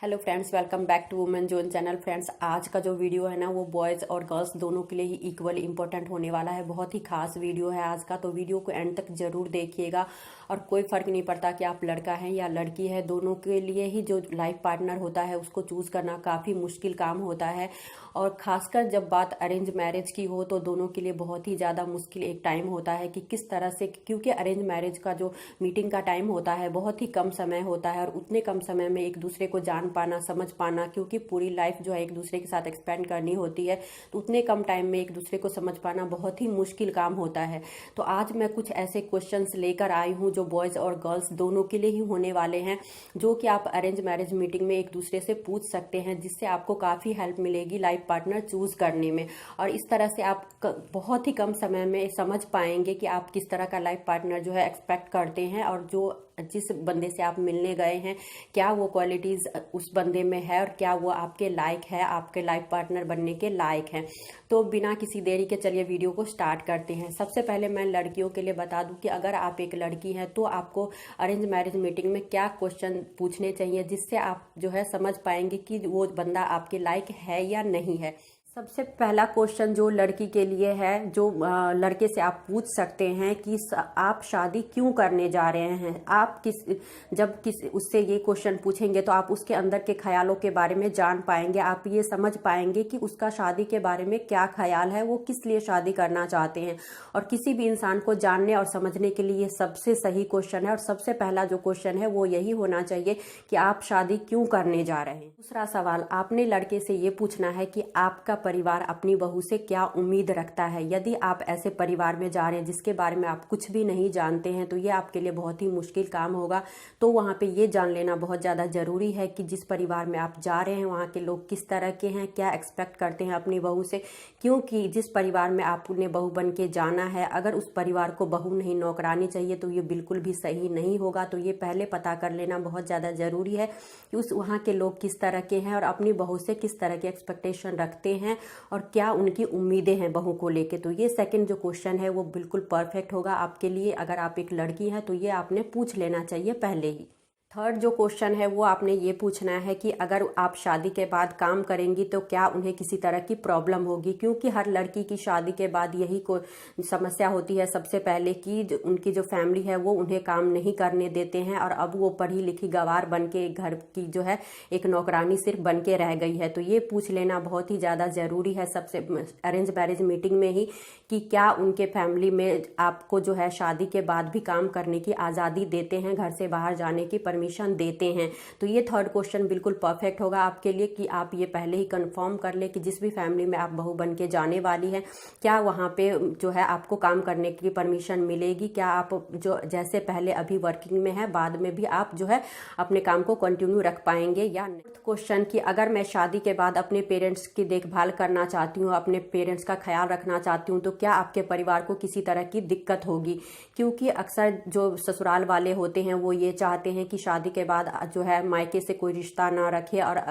Hello friends, welcome back to women zone channel. Friends, आज का जो वीडियो है ना वो बॉयज़ और गर्ल्स दोनों के लिए ही इक्वल इंपॉर्टेंट होने वाला है। बहुत ही खास वीडियो है आज का, तो वीडियो को एंड तक जरूर देखिएगा। और कोई फ़र्क नहीं पड़ता कि आप लड़का है या लड़की है, दोनों के लिए ही जो लाइफ पार्टनर होता है उसको चूज़ करना काफ़ी मुश्किल काम होता है। और ख़ासकर जब बात अरेंज मैरिज की हो तो दोनों के लिए बहुत ही ज़्यादा मुश्किल एक टाइम होता है कि किस तरह से, क्योंकि अरेंज मैरिज का जो मीटिंग का टाइम होता है बहुत ही कम समय होता है और उतने कम समय में एक दूसरे को जान पाना, समझ पाना, क्योंकि पूरी लाइफ जो है एक दूसरे के साथ एक्सपेंड करनी होती है, तो उतने कम टाइम में एक दूसरे को समझ पाना बहुत ही मुश्किल काम होता है। तो आज मैं कुछ ऐसे क्वेश्चंस लेकर आई हूँ जो बॉयज़ और गर्ल्स दोनों के लिए ही होने वाले हैं, जो कि आप अरेंज मैरिज मीटिंग में एक दूसरे से पूछ सकते हैं, जिससे आपको काफ़ी हेल्प मिलेगी लाइफ पार्टनर चूज करने में। और इस तरह से आप बहुत ही कम समय में समझ पाएंगे कि आप किस तरह का लाइफ पार्टनर जो है एक्सपेक्ट करते हैं, और जो जिस बंदे से आप मिलने गए हैं क्या वो क्वालिटीज उस बंदे में है और क्या वो आपके लायक है, आपके लाइफ पार्टनर बनने के लायक है। तो बिना किसी देरी के चलिए वीडियो को स्टार्ट करते हैं। सबसे पहले मैं लड़कियों के लिए बता दूं कि अगर आप एक लड़की हैं तो आपको अरेंज मैरिज मीटिंग में क्या क्वेश्चन पूछने चाहिए, जिससे आप जो है समझ पाएंगे कि वो बंदा आपके लायक है या नहीं है। सबसे पहला क्वेश्चन जो लड़की के लिए है, जो लड़के से आप पूछ सकते हैं कि आप शादी क्यों करने जा रहे हैं। आप जब उससे ये क्वेश्चन पूछेंगे तो आप उसके अंदर के ख्यालों के बारे में जान पाएंगे। आप ये समझ पाएंगे कि उसका शादी के बारे में क्या ख्याल है, वो किस लिए शादी करना चाहते हैं। और किसी भी इंसान को जानने और समझने के लिए ये सबसे सही क्वेश्चन है। और सबसे पहला जो क्वेश्चन है वो यही होना चाहिए कि आप शादी क्यों करने जा रहे हैं। दूसरा सवाल आपने लड़के से ये पूछना है कि आपका परिवार अपनी बहू से क्या उम्मीद रखता है। यदि आप ऐसे परिवार में जा रहे हैं जिसके बारे में आप कुछ भी नहीं जानते हैं तो ये आपके लिए बहुत ही मुश्किल काम होगा। तो वहाँ पे ये जान लेना बहुत ज़्यादा ज़रूरी है कि जिस परिवार में आप जा रहे हैं वहाँ के लोग किस तरह के हैं, क्या एक्सपेक्ट करते हैं अपनी बहू से। क्योंकि जिस परिवार में आपने बहू बन के जाना है, अगर उस परिवार को बहू नहीं नौकरानी चाहिए तो ये बिल्कुल भी सही नहीं होगा। तो ये पहले पता कर लेना बहुत ज़्यादा ज़रूरी है कि उस वहाँ के लोग किस तरह के हैं और अपनी बहू से किस तरह के एक्सपेक्टेशन रखते हैं और क्या उनकी उम्मीदें हैं बहू को लेके। तो ये सेकंड जो क्वेश्चन है वो बिल्कुल परफेक्ट होगा आपके लिए। अगर आप एक लड़की हैं तो ये आपने पूछ लेना चाहिए पहले ही। थर्ड जो क्वेश्चन है वो आपने ये पूछना है कि अगर आप शादी के बाद काम करेंगी तो क्या उन्हें किसी तरह की प्रॉब्लम होगी। क्योंकि हर लड़की की शादी के बाद यही को समस्या होती है सबसे पहले कि उनकी जो फैमिली है वो उन्हें काम नहीं करने देते हैं और अब वो पढ़ी लिखी गंवार बन के घर की जो है एक नौकरानी सिर्फ बन के रह गई है। तो ये पूछ लेना बहुत ही ज़्यादा ज़रूरी है सबसे अरेंज मैरिज मीटिंग में ही कि क्या उनके फैमिली में आपको जो है शादी के बाद भी काम करने की आज़ादी देते हैं, घर से बाहर जाने की परमिशन देते हैं। तो ये थर्ड क्वेश्चन बिल्कुल परफेक्ट होगा आपके लिए कि आप ये पहले ही कंफर्म कर ले कि जिस भी फैमिली में आप बहू बन के जाने वाली है क्या वहाँ पे जो है आपको काम करने की परमिशन मिलेगी। क्या आप जो जैसे पहले अभी वर्किंग में है बाद में भी आप जो है अपने काम को कंटिन्यू रख पाएंगे या नहीं। क्वेश्चन कि अगर मैं शादी के बाद अपने पेरेंट्स की देखभाल करना चाहती हूँ, अपने पेरेंट्स का ख्याल रखना चाहती हूँ, तो क्या आपके परिवार को किसी तरह की दिक्कत होगी। क्योंकि अक्सर जो ससुराल वाले होते हैं वो ये चाहते हैं कि शादी के बाद जो है मायके से कोई रिश्ता ना रखे, और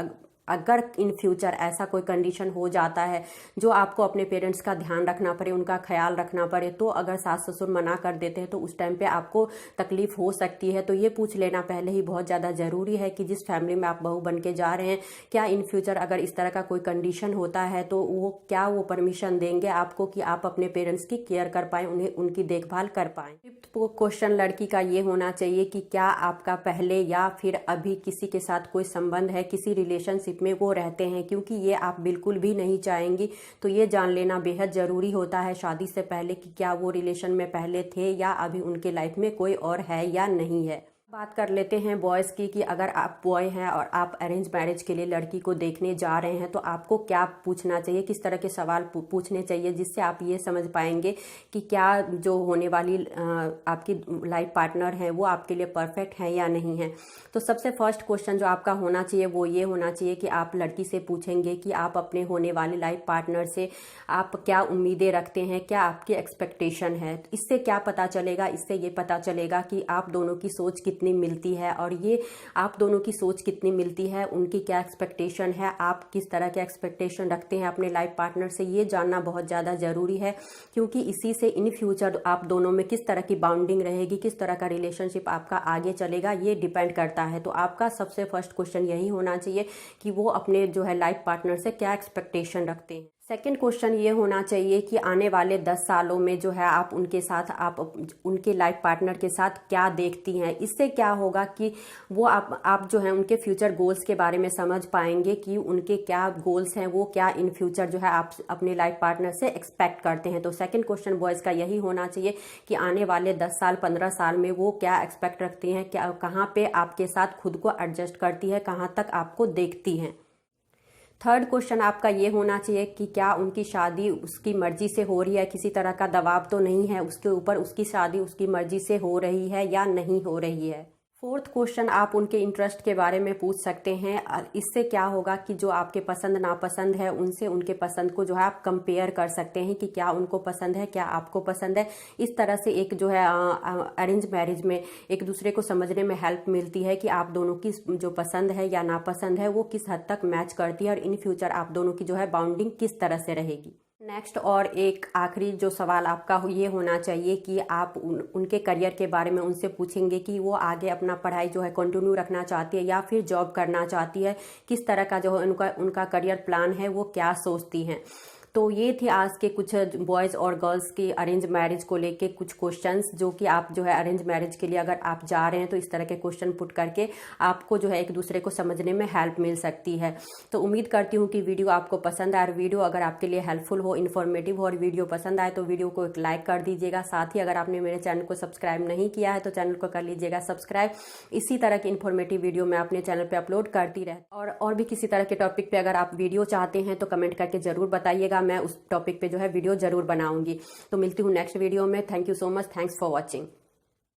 अगर इन फ्यूचर ऐसा कोई कंडीशन हो जाता है जो आपको अपने पेरेंट्स का ध्यान रखना पड़े, उनका ख्याल रखना पड़े, तो अगर सास ससुर मना कर देते हैं तो उस टाइम पे आपको तकलीफ हो सकती है। तो ये पूछ लेना पहले ही बहुत ज़्यादा ज़रूरी है कि जिस फैमिली में आप बहू बन के जा रहे हैं क्या इन फ्यूचर अगर इस तरह का कोई कंडीशन होता है तो वो क्या वो परमिशन देंगे आपको कि आप अपने पेरेंट्स की केयर कर पाएँ, उन्हें उनकी देखभाल कर पाएँ। फिफ्थ क्वेश्चन लड़की का ये होना चाहिए कि क्या आपका पहले या फिर अभी किसी के साथ कोई संबंध है, किसी रिलेशनशिप में वो रहते हैं। क्योंकि ये आप बिल्कुल भी नहीं चाहेंगी। तो ये जान लेना बेहद ज़रूरी होता है शादी से पहले कि क्या वो रिलेशन में पहले थे या अभी उनके लाइफ में कोई और है या नहीं है। बात कर लेते हैं बॉयज़ की कि अगर आप बॉय हैं और आप अरेंज मैरिज के लिए लड़की को देखने जा रहे हैं तो आपको क्या पूछना चाहिए, किस तरह के सवाल पूछने चाहिए, जिससे आप ये समझ पाएंगे कि क्या जो होने वाली आपकी लाइफ पार्टनर है वो आपके लिए परफेक्ट है या नहीं है। तो सबसे फर्स्ट क्वेश्चन जो आपका होना चाहिए वो ये होना चाहिए कि आप लड़की से पूछेंगे कि आप अपने होने वाले लाइफ पार्टनर से आप क्या उम्मीदें रखते हैं, क्या आपकी एक्सपेक्टेशन है। इससे क्या पता चलेगा, इससे ये पता चलेगा कि आप दोनों की सोच कितनी मिलती है और ये आप दोनों की सोच कितनी मिलती है, उनकी क्या एक्सपेक्टेशन है, आप किस तरह के एक्सपेक्टेशन रखते हैं अपने लाइफ पार्टनर से, ये जानना बहुत ज़्यादा ज़रूरी है। क्योंकि इसी से इन फ्यूचर आप दोनों में किस तरह की बाउंडिंग रहेगी, किस तरह का रिलेशनशिप आपका आगे चलेगा, ये डिपेंड करता है। तो आपका सबसे फर्स्ट क्वेश्चन यही होना चाहिए कि वो अपने जो है लाइफ पार्टनर से क्या एक्सपेक्टेशन रखते हैं। सेकेंड क्वेश्चन ये होना चाहिए कि आने वाले 10 सालों में जो है आप उनके साथ, आप उनके लाइफ पार्टनर के साथ क्या देखती हैं। इससे क्या होगा कि वो आप जो है उनके फ्यूचर गोल्स के बारे में समझ पाएंगे कि उनके क्या गोल्स हैं, वो क्या इन फ्यूचर जो है आप अपने लाइफ पार्टनर से एक्सपेक्ट करते हैं। तो सेकेंड क्वेश्चन बॉयज़ का यही होना चाहिए कि आने वाले 10 साल 15 साल में वो क्या एक्सपेक्ट रखती हैं, क्या कहाँ पे आपके साथ खुद को एडजस्ट करती है, कहाँ तक आपको देखती हैं। थर्ड क्वेश्चन आपका ये होना चाहिए कि क्या उनकी शादी उसकी मर्जी से हो रही है, किसी तरह का दबाव तो नहीं है उसके ऊपर, उसकी शादी उसकी मर्जी से हो रही है या नहीं हो रही है। फोर्थ क्वेश्चन आप उनके इंटरेस्ट के बारे में पूछ सकते हैं। इससे क्या होगा कि जो आपके पसंद नापसंद है उनसे उनके पसंद को जो है आप कंपेयर कर सकते हैं कि क्या उनको पसंद है, क्या आपको पसंद है। इस तरह से एक जो है अरेंज मैरिज में एक दूसरे को समझने में हेल्प मिलती है कि आप दोनों की जो पसंद है या नापसंद है वो किस हद तक मैच करती है और इन फ्यूचर आप दोनों की जो है बाउंडिंग किस तरह से रहेगी। नेक्स्ट और एक आखिरी जो सवाल आपका ये होना चाहिए कि आप उनके करियर के बारे में उनसे पूछेंगे कि वो आगे अपना पढ़ाई जो है कंटिन्यू रखना चाहती है या फिर जॉब करना चाहती है, किस तरह का जो है उनका करियर प्लान है, वो क्या सोचती हैं। तो ये थे आज के कुछ बॉयज़ और गर्ल्स की अरेंज मैरिज को लेके कुछ क्वेश्चंस, जो कि आप जो है अरेंज मैरिज के लिए अगर आप जा रहे हैं तो इस तरह के क्वेश्चन पुट करके आपको जो है एक दूसरे को समझने में हेल्प मिल सकती है। तो उम्मीद करती हूँ कि वीडियो आपको पसंद आए और वीडियो अगर आपके लिए हेल्पफुल हो, इन्फॉर्मेटिव हो और वीडियो पसंद आए तो वीडियो को एक लाइक कर दीजिएगा। साथ ही अगर आपने मेरे चैनल को सब्सक्राइब नहीं किया है तो चैनल को कर लीजिएगा सब्सक्राइब। इसी तरह की इन्फॉर्मेटिव वीडियो मैं अपने चैनल पर अपलोड करती रहती और भी किसी तरह के टॉपिक पे अगर आप वीडियो चाहते हैं तो कमेंट करके जरूर बताइएगा, मैं उस टॉपिक पे जो है वीडियो जरूर बनाऊंगी। तो मिलती हूँ नेक्स्ट वीडियो में। Thank you so much, thanks for watching.